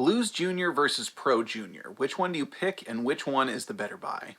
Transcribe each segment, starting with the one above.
Blues Junior versus Pro Junior. Which one do you pick and which one is the better buy?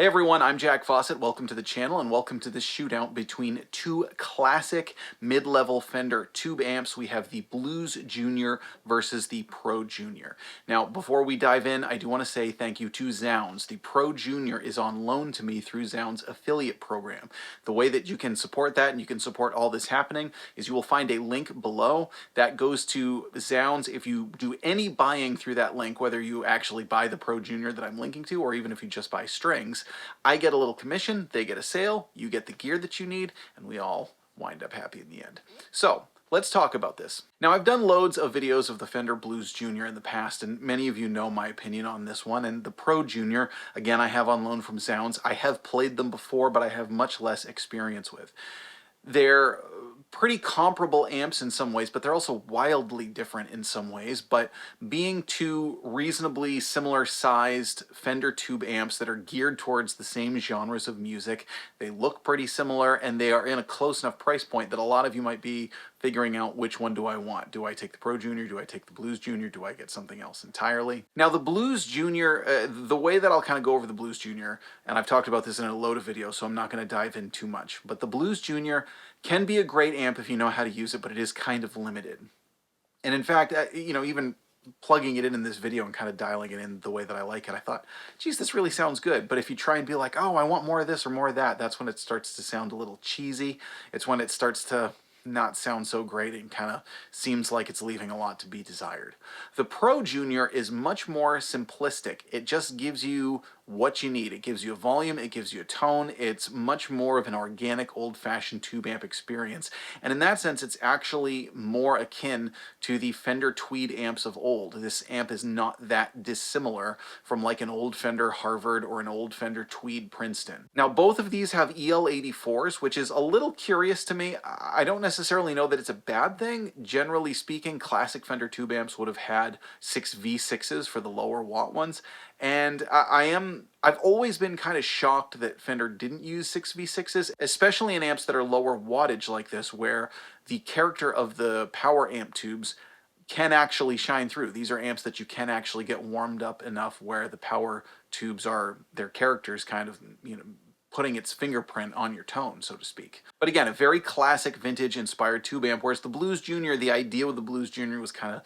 Hey everyone, I'm Jack Fossett. Welcome to the channel and welcome to this shootout between two classic mid-level Fender tube amps. We have the Blues Junior versus the Pro Junior. Now, before we dive in, I do want to say thank you to Zounds. The Pro Junior is on loan to me through Zounds affiliate program. The way that you can support that and you can support all this happening is you will find a link below that goes to Zounds. If you do any buying through that link, whether you actually buy the Pro Junior that I'm linking to or even if you just buy strings, I get a little commission, they get a sale, you get the gear that you need, and we all wind up happy in the end. So, let's talk about this. Now, I've done loads of videos of the Fender Blues Junior in the past, and many of you know my opinion on this one. And the Pro Junior, again, I have on loan from Zounds. I have played them before, but I have much less experience with. They're pretty comparable amps in some ways, but they're also wildly different in some ways. But being two reasonably similar sized Fender tube amps that are geared towards the same genres of music, they look pretty similar and they are in a close enough price point that a lot of you might be figuring out which one do I want. Do I take the Pro Junior? Do I take the Blues Junior? Do I get something else entirely? Now the Blues Junior, the way that I'll kind of go over the Blues Junior, and I've talked about this in a load of videos, so I'm not going to dive in too much, but the Blues Junior can be a great amp if you know how to use it, but it is kind of limited. And in fact, you know, even plugging it in this video and kind of dialing it in the way that I like it, I thought, geez, this really sounds good. But if you try and be like, oh, I want more of this or more of that, that's when it starts to sound a little cheesy. It's when it starts to not sound so great and kind of seems like it's leaving a lot to be desired. The Pro Junior is much more simplistic. It just gives you what you need. It gives you a volume, it gives you a tone. It's much more of an organic, old-fashioned tube amp experience. And in that sense, it's actually more akin to the Fender Tweed amps of old. This amp is not that dissimilar from like an old Fender Harvard or an old Fender Tweed Princeton. Now, both of these have EL84s, which is a little curious to me. I don't necessarily know that it's a bad thing. Generally speaking, classic Fender tube amps would have had 6V6s for the lower watt ones. And I've always been kind of shocked that Fender didn't use 6V6s, especially in amps that are lower wattage like this, where the character of the power amp tubes can actually shine through. These are amps that you can actually get warmed up enough where the power tubes are, their characters kind of, you know, putting its fingerprint on your tone, so to speak. But again, a very classic vintage inspired tube amp, whereas the Blues Junior, the idea with the Blues Junior was kind of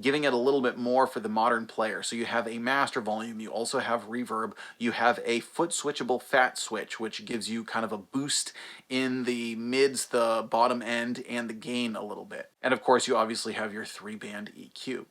giving it a little bit more for the modern player. So you have a master volume, you also have reverb, you have a foot switchable fat switch, which gives you kind of a boost in the mids, the bottom end, and the gain a little bit. And of course, you obviously have your 3-band EQ.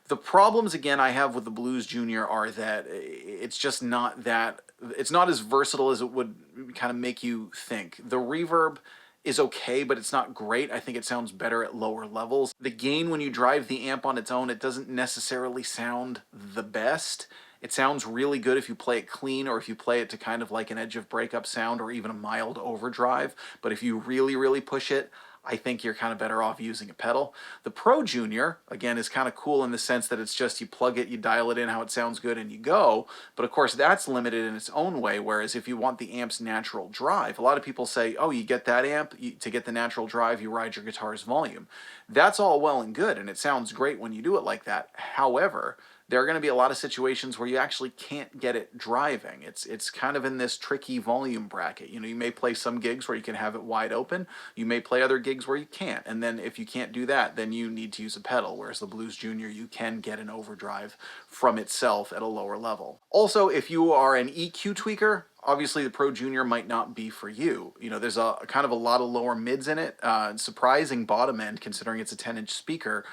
The problems, again, I have with the Blues Junior are that it's just it's not as versatile as it would kind of make you think. The reverb is okay, but it's not great. I think it sounds better at lower levels. The gain, when you drive the amp on its own, it doesn't necessarily sound the best. It sounds really good if you play it clean, or if you play it to kind of like an edge of breakup sound, or even a mild overdrive. But if you really, really push it, I think you're kind of better off using a pedal. The Pro Junior, again, is kind of cool in the sense that it's just you plug it, you dial it in how it sounds good, and you go. But of course, that's limited in its own way, whereas if you want the amp's natural drive, a lot of people say, oh, you get that amp, to get the natural drive, you ride your guitar's volume. That's all well and good, and it sounds great when you do it like that. However, there are going to be a lot of situations where you actually can't get it driving. It's kind of in this tricky volume bracket. You know, you may play some gigs where you can have it wide open. You may play other gigs where you can't. And then if you can't do that, then you need to use a pedal. Whereas the Blues Junior, you can get an overdrive from itself at a lower level. Also, if you are an EQ tweaker, obviously the Pro Junior might not be for you. You know, there's a kind of a lot of lower mids in it, surprising bottom end considering it's a 10-inch speaker.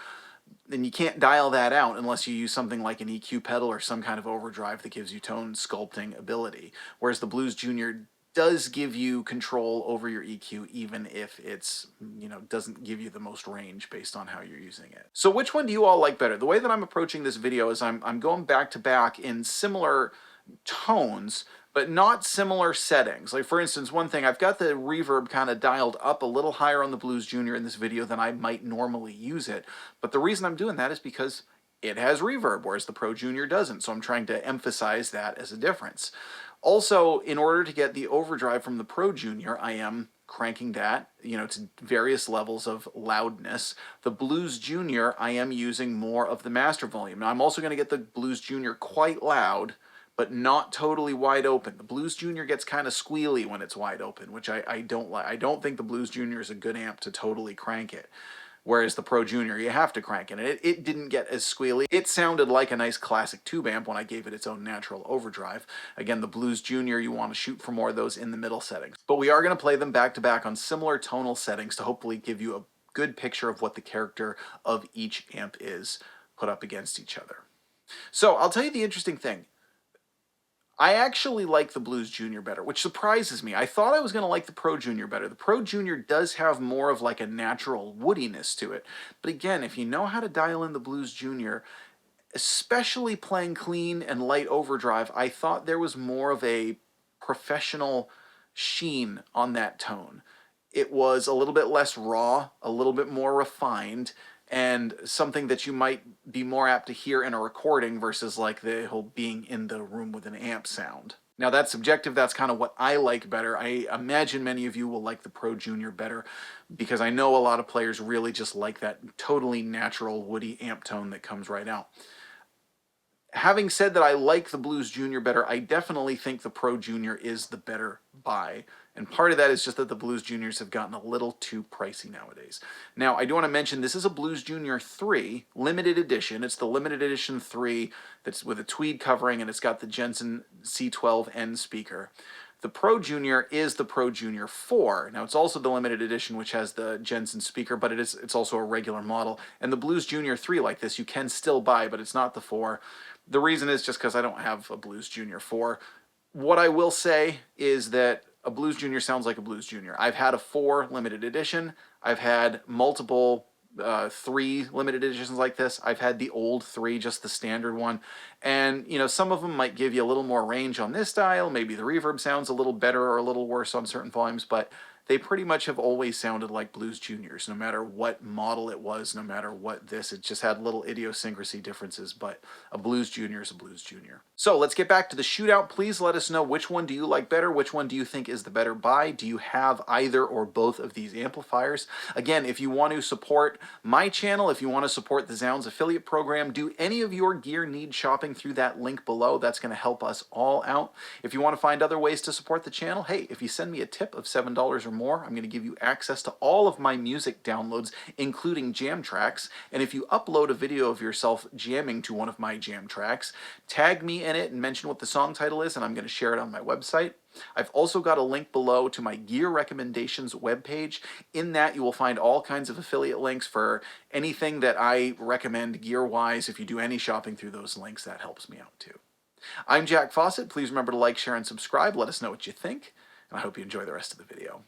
Then you can't dial that out unless you use something like an EQ pedal or some kind of overdrive that gives you tone sculpting ability. Whereas the Blues Junior does give you control over your EQ, even if it's, you know, doesn't give you the most range based on how you're using it. So which one do you all like better? The way that I'm approaching this video is I'm going back to back in similar tones, but not similar settings. Like for instance, one thing, I've got the reverb kind of dialed up a little higher on the Blues Junior in this video than I might normally use it. But the reason I'm doing that is because it has reverb, whereas the Pro Junior doesn't. So I'm trying to emphasize that as a difference. Also, in order to get the overdrive from the Pro Junior, I am cranking that, you know, to various levels of loudness. The Blues Junior, I am using more of the master volume. Now I'm also going to get the Blues Junior quite loud, but not totally wide open. The Blues Junior gets kind of squealy when it's wide open, which I don't like. I don't think the Blues Junior is a good amp to totally crank it. Whereas the Pro Junior, you have to crank it. And it didn't get as squealy. It sounded like a nice classic tube amp when I gave it its own natural overdrive. Again, the Blues Junior, you want to shoot for more of those in the middle settings. But we are going to play them back to back on similar tonal settings to hopefully give you a good picture of what the character of each amp is put up against each other. So I'll tell you the interesting thing. I actually like the Blues Junior better, which surprises me. I thought I was going to like the Pro Junior better. The Pro Junior does have more of like a natural woodiness to it. But again, if you know how to dial in the Blues Junior, especially playing clean and light overdrive, I thought there was more of a professional sheen on that tone. It was a little bit less raw, a little bit more refined, and something that you might be more apt to hear in a recording versus like the whole being in the room with an amp sound. Now that's subjective, that's kind of what I like better. I imagine many of you will like the Pro Junior better because I know a lot of players really just like that totally natural woody amp tone that comes right out. Having said that I like the Blues Junior better, I definitely think the Pro Junior is the better buy. And part of that is just that the Blues Juniors have gotten a little too pricey nowadays. Now, I do want to mention this is a Blues Junior 3 limited edition. It's the limited edition 3 that's with a tweed covering, and it's got the Jensen C12N speaker. The Pro Junior is the Pro Junior 4. Now, it's also the limited edition, which has the Jensen speaker, but it's also a regular model. And the Blues Junior 3 like this, you can still buy, but it's not the 4. The reason is just because I don't have a Blues Junior 4. What I will say is that a Blues Junior sounds like a Blues Junior. I've had a 4 limited edition. I've had multiple 3 limited editions like this. I've had the old 3, just the standard one. And, you know, some of them might give you a little more range on this dial. Maybe the reverb sounds a little better or a little worse on certain volumes, but they pretty much have always sounded like Blues Juniors, no matter what model it was, no matter what this. It just had little idiosyncrasy differences, but a Blues Junior is a Blues Junior. So let's get back to the shootout. Please let us know which one do you like better, which one do you think is the better buy. Do you have either or both of these amplifiers? Again, if you want to support my channel, if you want to support the Zounds affiliate program, do any of your gear need shopping through that link below? That's going to help us all out. If you want to find other ways to support the channel, hey, if you send me a tip of $7 or more, more. I'm going to give you access to all of my music downloads, including jam tracks. And if you upload a video of yourself jamming to one of my jam tracks, tag me in it and mention what the song title is, and I'm going to share it on my website. I've also got a link below to my gear recommendations webpage. In that, you will find all kinds of affiliate links for anything that I recommend gear-wise. If you do any shopping through those links, that helps me out too. I'm Jack Fossett. Please remember to like, share, and subscribe. Let us know what you think, and I hope you enjoy the rest of the video.